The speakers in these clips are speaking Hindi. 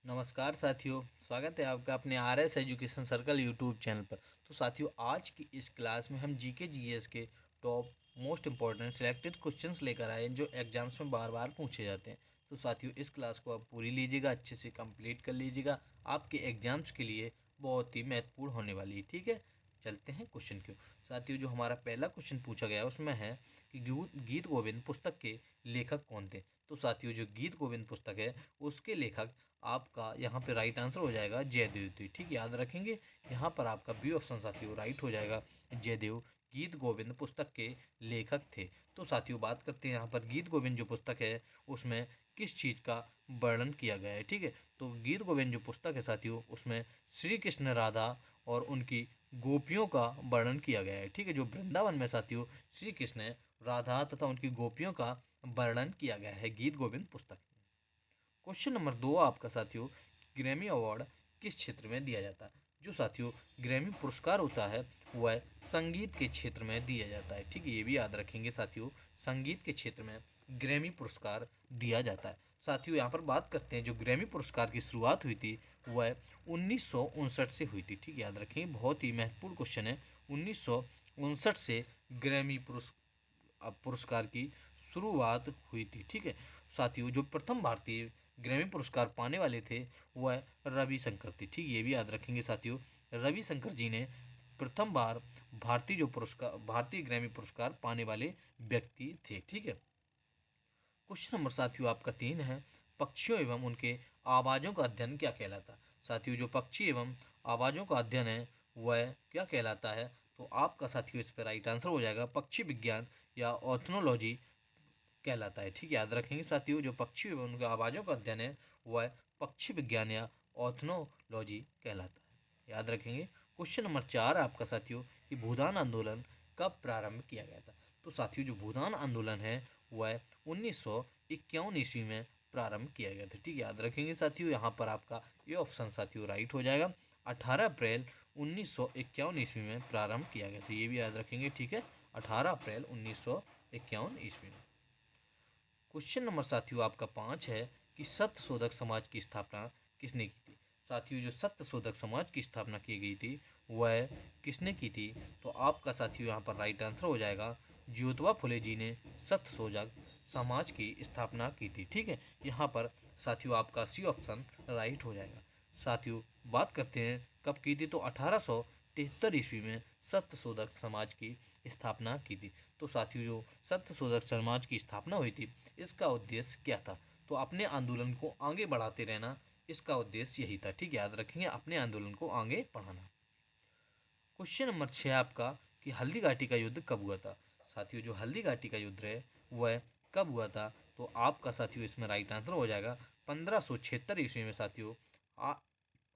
नमस्कार साथियों, स्वागत है आपका अपने R S education circle YouTube channel पर। तो साथियों, आज की इस क्लास में हम जीके जीएस के top most important selected questions लेकर आए हैं जो एग्जाम्स में बार बार पूछे जाते हैं। तो साथियों, इस क्लास को आप पूरी लीजिएगा, अच्छे से कंप्लीट कर लीजिएगा, आपके एग्जाम्स के लिए बहुत ही महत्वपूर्ण होने वाली है। ठीक है, चलते हैं क्वेश्चन क्यों। साथियों, जो हमारा पहला क्वेश्चन पूछा गया है उसमें है कि गीत गोविंद पुस्तक के लेखक कौन थे। तो साथियों, जो गीत गोविंद पुस्तक है उसके लेखक आपका यहाँ पे राइट आंसर हो जाएगा जयदेव थे। ठीक, याद रखेंगे, यहाँ पर आपका बी ऑप्शन साथियों राइट हो जाएगा। जयदेव गीत गोविंद पुस्तक के लेखक थे। तो साथियों, बात करते हैं यहाँ पर गीत गोविंद जो पुस्तक है उसमें किस चीज़ का वर्णन किया गया है। ठीक है, तो गीत गोविंद जो पुस्तक है साथियों उसमें श्री कृष्ण राधा और उनकी गोपियों का वर्णन किया गया है। ठीक है, जो वृंदावन में साथियों श्री कृष्ण राधा तथा उनकी गोपियों का वर्णन किया गया है गीत गोविंद पुस्तक। क्वेश्चन नंबर 2 आपका साथियों, ग्रैमी अवार्ड किस क्षेत्र में दिया जाता है। जो साथियों ग्रैमी पुरस्कार होता है वह संगीत के क्षेत्र में दिया जाता है। ठीक है, ये भी याद रखेंगे साथियों, संगीत के क्षेत्र में ग्रैमी पुरस्कार दिया जाता है। साथियों, यहाँ पर बात करते हैं जो ग्रैमी पुरस्कार की शुरुआत हुई थी वह 1959 से हुई थी। ठीक, याद रखेंगे, बहुत ही महत्वपूर्ण क्वेश्चन है। 1959 से ग्रैमी पुरस्कार की शुरुआत हुई थी। ठीक है साथियों, जो प्रथम भारतीय ग्रैमी पुरस्कार पाने वाले थे वह रविशंकर थे। ठीक, ये भी याद रखेंगे साथियों, रविशंकर जी ने प्रथम बार भारतीय ग्रैमी पुरस्कार पाने वाले व्यक्ति थे। ठीक है, क्वेश्चन नंबर साथियों आपका 3 है, पक्षियों एवं उनके आवाज़ों का अध्ययन क्या कहलाता है। साथियों, जो पक्षी एवं आवाज़ों का अध्ययन है वह क्या कहलाता है। तो आपका साथियों इस पर राइट आंसर हो जाएगा पक्षी विज्ञान या ऑथनोलॉजी कहलाता है। ठीक, याद रखेंगे साथियों, जो पक्षी एवं उनकी आवाज़ों का अध्ययन है वह पक्षी विज्ञान या ऑथनोलॉजी कहलाता है। याद रखेंगे। क्वेश्चन नंबर 4 आपका साथियों, कि भूदान आंदोलन कब प्रारंभ किया गया था। तो साथियों, जो भूदान आंदोलन है वह 1951 ईस्वी में प्रारंभ किया गया था। ठीक, याद रखेंगे साथियों, यहाँ पर आपका ये ऑप्शन साथियों राइट हो जाएगा। 18 अप्रैल 1951 ईस्वी में प्रारंभ किया गया था, ये भी याद रखेंगे। ठीक है, 18 अप्रैल 1951 ईस्वी में। क्वेश्चन नंबर साथियों आपका 5 है, कि सत्य शोधक समाज की स्थापना किसने की थी। साथियों, जो सत्य शोधक समाज की स्थापना की गई थी वह किसने की थी। तो आपका साथियों यहाँ पर राइट आंसर हो जाएगा ज्योतिबा फुले जी ने सत्य शोधक समाज की स्थापना की थी। ठीक है, यहाँ पर साथियों आपका सी ऑप्शन राइट हो जाएगा। साथियों, बात करते हैं कब की थी। तो 1873 ईस्वी में सत्य शोधक समाज की स्थापना की थी। तो साथियों, जो सत्य शोधक समाज की स्थापना हुई थी इसका उद्देश्य क्या था। तो अपने आंदोलन को आगे बढ़ाते रहना, इसका उद्देश्य यही था। ठीक, याद रखेंगे, अपने आंदोलन को आगे बढ़ाना। क्वेश्चन नंबर 6 आपका, कि हल्दी घाटी का युद्ध कब हुआ था। साथियों, जो हल्दी घाटी का युद्ध है वह कब हुआ था। तो आपका साथियों इसमें राइट आंसर हो जाएगा 1576 ईस्वी में। साथियों,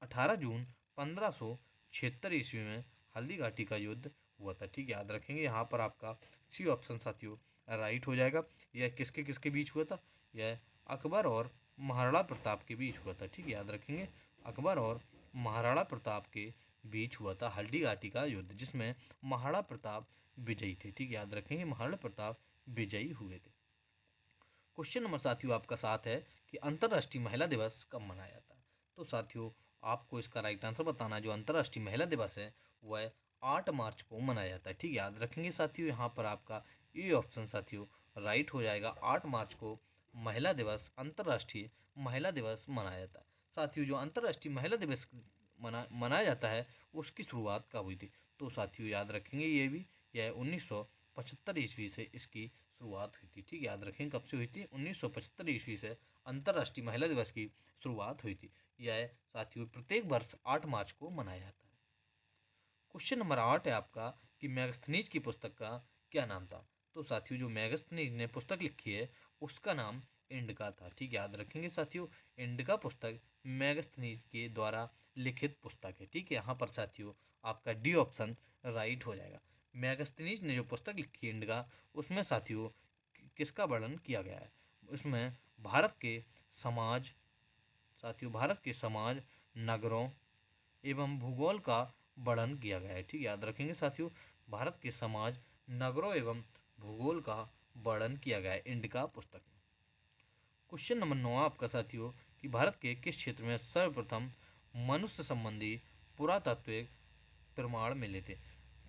18 जून 1576 ईस्वी में हल्दी घाटी का युद्ध हुआ था। ठीक, याद रखेंगे, यहाँ पर आपका सी ऑप्शन साथियों राइट हो जाएगा। यह किसके किसके बीच हुआ था। यह अकबर और महाराणा प्रताप के बीच हुआ था। ठीक, याद रखेंगे, अकबर और महाराणा प्रताप के बीच हुआ था हल्दी घाटी का युद्ध, जिसमें महाराणा प्रताप विजयी थे। ठीक, याद रखेंगे, महाराणा प्रताप विजयी हुए थे। क्वेश्चन नंबर साथियों आपका 7 है, कि अंतर्राष्ट्रीय महिला दिवस कब मनाया जाता है। तो साथियों, आपको इसका राइट आंसर बताना, जो अंतर्राष्ट्रीय महिला दिवस है वह 8 मार्च को मनाया जाता है। ठीक, याद रखेंगे साथियों, यहाँ पर आपका ये ऑप्शन साथियों राइट हो जाएगा। 8 मार्च को महिला दिवस, अंतर्राष्ट्रीय महिला दिवस मनाया जाता है। साथियों, जो अंतर्राष्ट्रीय महिला दिवस मनाया जाता है उसकी शुरुआत कब हुई थी। तो साथियों याद रखेंगे, ये भी यह 1975 ईस्वी से इसकी शुरुआत हुई थी। ठीक, याद रखें कब से हुई थी, 1975 ईस्वी से अंतर्राष्ट्रीय महिला दिवस की शुरुआत हुई थी। यह साथियों प्रत्येक वर्ष 8 मार्च को मनाया जाता है। क्वेश्चन नंबर 8 है आपका, कि मैगस्थनीज की पुस्तक का क्या नाम था। तो साथियों, जो मैगस्थनीज ने पुस्तक लिखी है उसका नाम इंडिका था। ठीक, याद रखेंगे साथियों, इंडिका पुस्तक मैगस्थनीज के द्वारा लिखित पुस्तक है। ठीक है, यहाँ पर साथियों आपका डी ऑप्शन राइट हो जाएगा। मैगस्थनीज ने जो पुस्तक लिखी है इंडिका, उसमें साथियों किसका वर्णन किया गया है। उसमें भारत के समाज, साथियों भारत के समाज, नगरों एवं भूगोल का वर्णन किया गया है। ठीक, याद रखेंगे साथियों, भारत के समाज, नगरों एवं भूगोल का वर्णन किया गया है इंडिका पुस्तक में। क्वेश्चन नंबर 9 आपका साथियों, कि भारत के किस क्षेत्र में सर्वप्रथम मनुष्य संबंधी पुरातात्विक प्रमाण मिले थे।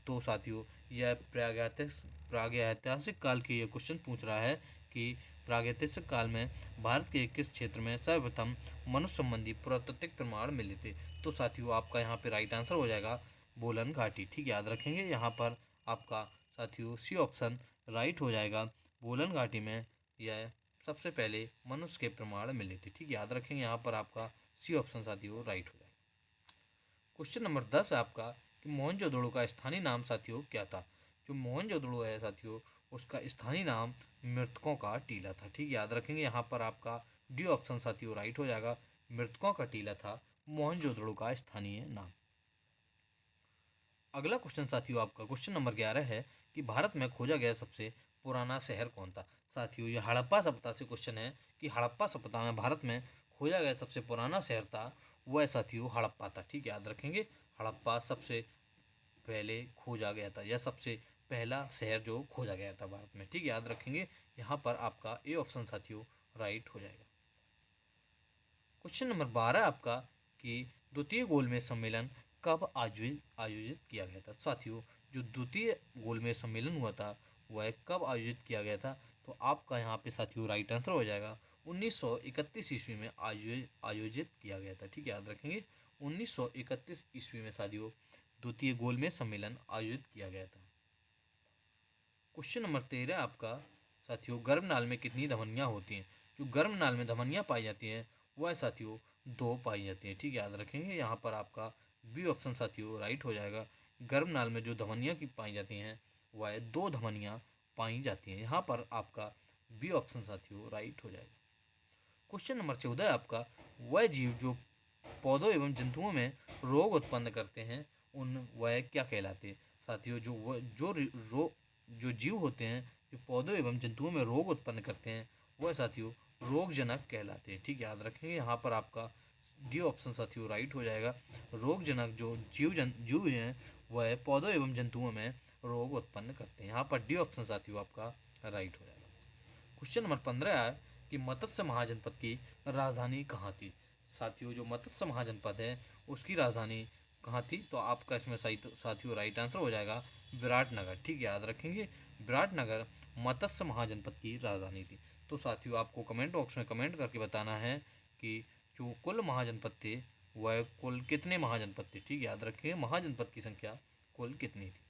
तो साथियों यह प्रागैतिहासिक काल के ये क्वेश्चन पूछ रहा है कि प्रागैतिहासिक काल में भारत के किस क्षेत्र में सर्वप्रथम मनुष्य संबंधी पुरातात्विक प्रमाण मिले थे। तो साथियों आपका यहाँ पे राइट आंसर हो जाएगा बोलन घाटी। ठीक, याद रखेंगे यहाँ पर आपका साथियों सी ऑप्शन राइट हो जाएगा। बोलन घाटी में यह सबसे पहले मनुष्य के प्रमाण मिले थे। ठीक, याद रखेंगे यहाँ पर आपका सी ऑप्शन साथियों राइट हो जाएगा। क्वेश्चन नंबर 10 है आपका कि मोहनजोदड़ो का स्थानीय नाम साथियों क्या था। जो मोहनजोदड़ो है साथियों उसका स्थानीय नाम मृतकों का टीला था। ठीक, याद रखेंगे यहाँ पर आपका डी ऑप्शन साथियों राइट हो जाएगा। मृतकों का टीला था मोहनजोदड़ो का स्थानीय नाम। अगला क्वेश्चन साथियों आपका क्वेश्चन नंबर 11 है कि भारत में खोजा गया सबसे पुराना शहर कौन था। साथियों ये हड़प्पा सभ्यता से क्वेश्चन है कि हड़प्पा सभ्यता में भारत में खोजा गया सबसे पुराना शहर था वह साथियों हड़प्पा था। ठीक, याद रखेंगे हड़प्पा सबसे पहले खोजा गया था, यह सबसे पहला शहर जो खोजा गया था भारत में। ठीक, याद रखेंगे यहाँ पर आपका ए ऑप्शन साथियों राइट हो जाएगा। क्वेश्चन नंबर 12 आपका कि द्वितीय गोलमेज सम्मेलन कब आयोजित किया गया था। साथियों जो द्वितीय गोलमेज सम्मेलन हुआ था वह कब आयोजित किया गया था। तो आपका यहाँ पे साथियों राइट आंसर हो जाएगा 1931 ईस्वी में आयोजित किया गया था। ठीक, याद रखेंगे 1931 ईस्वी में साथियों द्वितीय गोलमेज सम्मेलन आयोजित किया गया था। क्वेश्चन नंबर 13 आपका साथियों गर्म नाल में कितनी धमनियाँ होती हैं। जो गर्म नाल में धमनियाँ पाई जाती हैं वह साथियों 2 पाई जाती हैं। ठीक, याद रखेंगे यहाँ पर आपका बी ऑप्शन साथियों राइट हो जाएगा। गर्म नाल में जो धमनियाँ की पाई जाती हैं वह 2 धमनियाँ पाई जाती हैं। यहाँ पर आपका बी ऑप्शन साथियों राइट हो जाएगा। क्वेश्चन नंबर 14 आपका वह जीव जो पौधों एवं जंतुओं में रोग उत्पन्न करते हैं उन वह क्या कहलाते हैं। साथियों जो जीव होते हैं जो पौधों एवं जंतुओं में रोग उत्पन्न करते हैं वह साथियों रोगजनक कहलाते हैं। ठीक, याद रखेंगे यहाँ पर आपका डी ऑप्शन साथियों राइट हो जाएगा। रोगजनक जो जीव हैं वह पौधों एवं जंतुओं में रोग उत्पन्न करते हैं। यहाँ पर डी ऑप्शन साथियों आपका राइट हो जाएगा। क्वेश्चन नंबर 15 है कि मत्स्य महाजनपद की राजधानी कहाँ थी। साथियों जो मत्स्य महाजनपद है उसकी राजधानी कहाँ थी। तो आपका इसमें सही साथियों राइट आंसर हो जाएगा विराटनगर। ठीक, याद रखेंगे विराटनगर मत्स्य महाजनपद की राजधानी थी। तो साथियों आपको कमेंट बॉक्स में कमेंट करके बताना है कि जो कुल महाजनपद थे वह कुल कितने महाजनपद थे। ठीक, याद रखेंगे महाजनपद की संख्या कुल कितनी थी।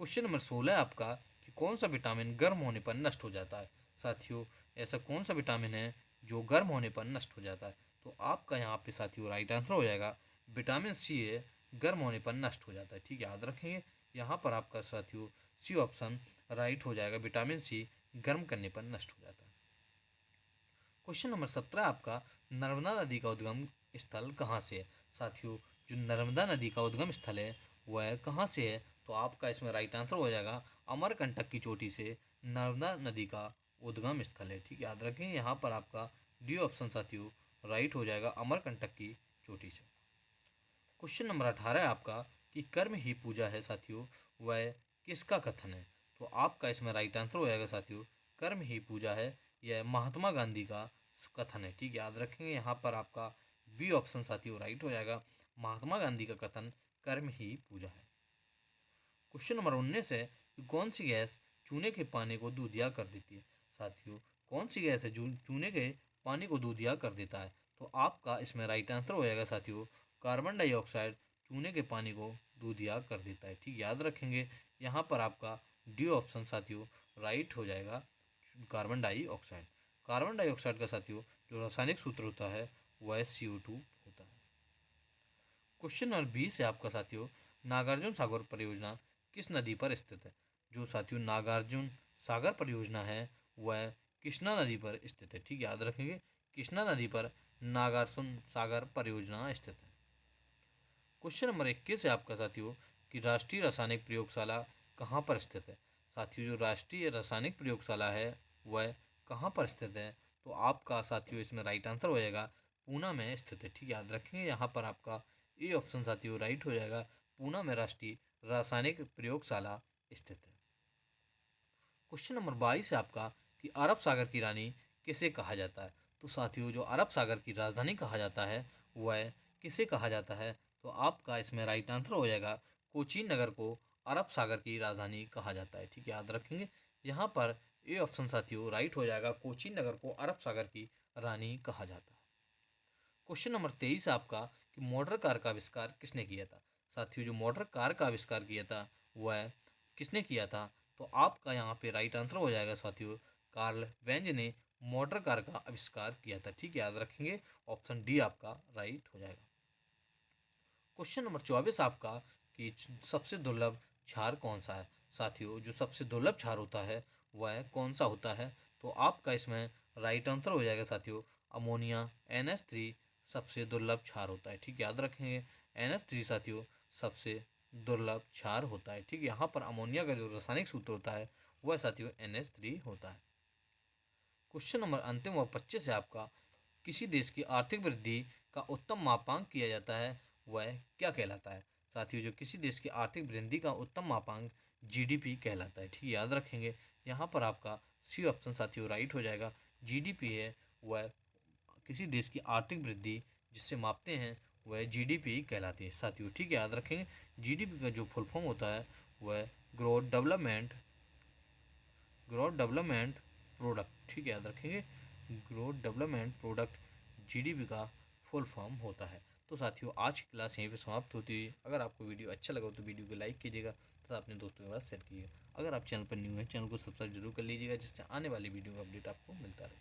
क्वेश्चन नंबर 16 आपका कि कौन सा विटामिन गर्म होने पर नष्ट हो जाता है। साथियों ऐसा कौन सा विटामिन है जो गर्म होने पर नष्ट हो जाता है। तो आपका यहाँ पे साथियों राइट आंसर हो जाएगा विटामिन सी है गर्म होने पर नष्ट हो जाता है। ठीक, याद रखेंगे यहाँ पर आपका साथियों सी ऑप्शन राइट हो जाएगा। विटामिन सी गर्म करने पर नष्ट हो जाता है। क्वेश्चन नंबर 17 आपका नर्मदा नदी का उद्गम स्थल कहाँ से है। साथियों जो नर्मदा नदी का उद्गम स्थल है वह कहाँ से है। तो आपका इसमें राइट आंसर हो जाएगा अमरकंटक की चोटी से नर्मदा नदी का उद्गम स्थल है। ठीक, याद रखें यहाँ पर आपका डी ऑप्शन साथियों राइट हो जाएगा अमरकंटक की चोटी से। क्वेश्चन नंबर 18 आपका कि कर्म ही पूजा है साथियों वह किसका कथन है। तो आपका इसमें राइट आंसर हो जाएगा साथियों कर्म ही पूजा है यह महात्मा गांधी का कथन है। ठीक, याद रखेंगे यहाँ पर आपका बी ऑप्शन साथियों राइट हो जाएगा महात्मा गांधी का कथन कर्म ही पूजा है। क्वेश्चन नंबर 19 है कि कौन सी गैस चूने के पानी को दूधिया कर देती है। साथियों कौन सी गैस है जो चूने के पानी को दूधिया कर देता है। तो आपका इसमें राइट आंसर हो जाएगा साथियों कार्बन डाइऑक्साइड चूने के पानी को दूधिया कर देता है। ठीक, याद रखेंगे यहाँ पर आपका डी ऑप्शन साथियों राइट हो जाएगा कार्बन डाइऑक्साइड। कार्बन डाइऑक्साइड का साथियों जो रासायनिक सूत्र होता है वह CO2 होता है। क्वेश्चन नंबर 20 है आपका साथियों नागार्जुन सागर परियोजना किस नदी पर स्थित है। जो साथियों नागार्जुन सागर परियोजना है वह कृष्णा नदी पर स्थित है। ठीक, याद रखेंगे कृष्णा नदी पर नागार्जुन सागर परियोजना स्थित है। क्वेश्चन नंबर 21 है आपका साथियों कि राष्ट्रीय रासायनिक प्रयोगशाला कहाँ पर स्थित है। साथियों जो राष्ट्रीय रासायनिक प्रयोगशाला है वह कहाँ पर स्थित है। तो आपका साथियों इसमें राइट आंसर हो जाएगा पूना में स्थित है। ठीक, याद रखेंगे यहाँ पर आपका ए ऑप्शन साथियों राइट हो जाएगा पूना में राष्ट्रीय रासायनिक प्रयोगशाला स्थित है। क्वेश्चन नंबर 22 है आपका कि अरब सागर की रानी किसे कहा जाता है। तो साथियों जो अरब सागर की राजधानी कहा जाता है वह किसे कहा जाता है? तो आपका इसमें राइट आंसर हो जाएगा कोचीन नगर को अरब सागर की राजधानी कहा जाता है। ठीक है, याद रखेंगे। यहाँ पर ए ऑप्शन साथियों राइट हो जाएगा, कोचीन नगर को अरब सागर की रानी कहा जाता है। क्वेश्चन नंबर 23 आपका कि मोटर कार का आविष्कार किसने किया था? साथियों जो मोटर कार का आविष्कार किया था वह किसने किया था? तो आपका यहाँ पे राइट आंसर हो जाएगा साथियों, कार्ल वेंज ने मोटर कार का आविष्कार किया था। ठीक है, याद रखेंगे। ऑप्शन डी आपका राइट हो जाएगा। क्वेश्चन नंबर 24 आपका कि सबसे दुर्लभ क्षार कौन सा है? साथियों जो सबसे दुर्लभ क्षार होता है वह कौन सा होता है? तो आपका इसमें राइट आंसर हो जाएगा साथियों, अमोनिया NH3 सबसे दुर्लभ क्षार होता है। ठीक है, याद रखेंगे। NH3 साथियों सबसे दुर्लभ क्षार होता है। ठीक है, यहाँ पर अमोनिया का जो रासायनिक सूत्र होता है वह साथियों NH3 होता है। क्वेश्चन नंबर अंतिम व 25 है आपका, किसी देश की आर्थिक वृद्धि का उत्तम मापांक किया जाता है वह क्या कहलाता है? साथियों जो किसी देश की आर्थिक वृद्धि का उत्तम मापांक GDP कहलाता है। ठीक है, याद रखेंगे। यहाँ पर आपका सी ऑप्शन साथियों राइट हो जाएगा। GDP है वह किसी देश की आर्थिक वृद्धि जिससे मापते हैं वह GDP कहलाती है साथियों। ठीक है, याद रखेंगे। GDP का जो फुल फॉर्म होता है वह ग्रोथ डेवलपमेंट प्रोडक्ट। ठीक है, याद रखेंगे। ग्रोथ डेवलपमेंट प्रोडक्ट GDP का फुल फॉर्म होता है। तो साथियों आज की क्लास यहीं पे समाप्त होती है। अगर आपको वीडियो अच्छा लगा तो वीडियो को लाइक कीजिएगा तथा अपने दोस्तों के साथ शेयर कीजिएगा। अगर आप चैनल पर न्यू हैं, चैनल को सब्सक्राइब जरूर कर लीजिएगा जिससे आने वाली वीडियो का अपडेट आपको मिलता रहे।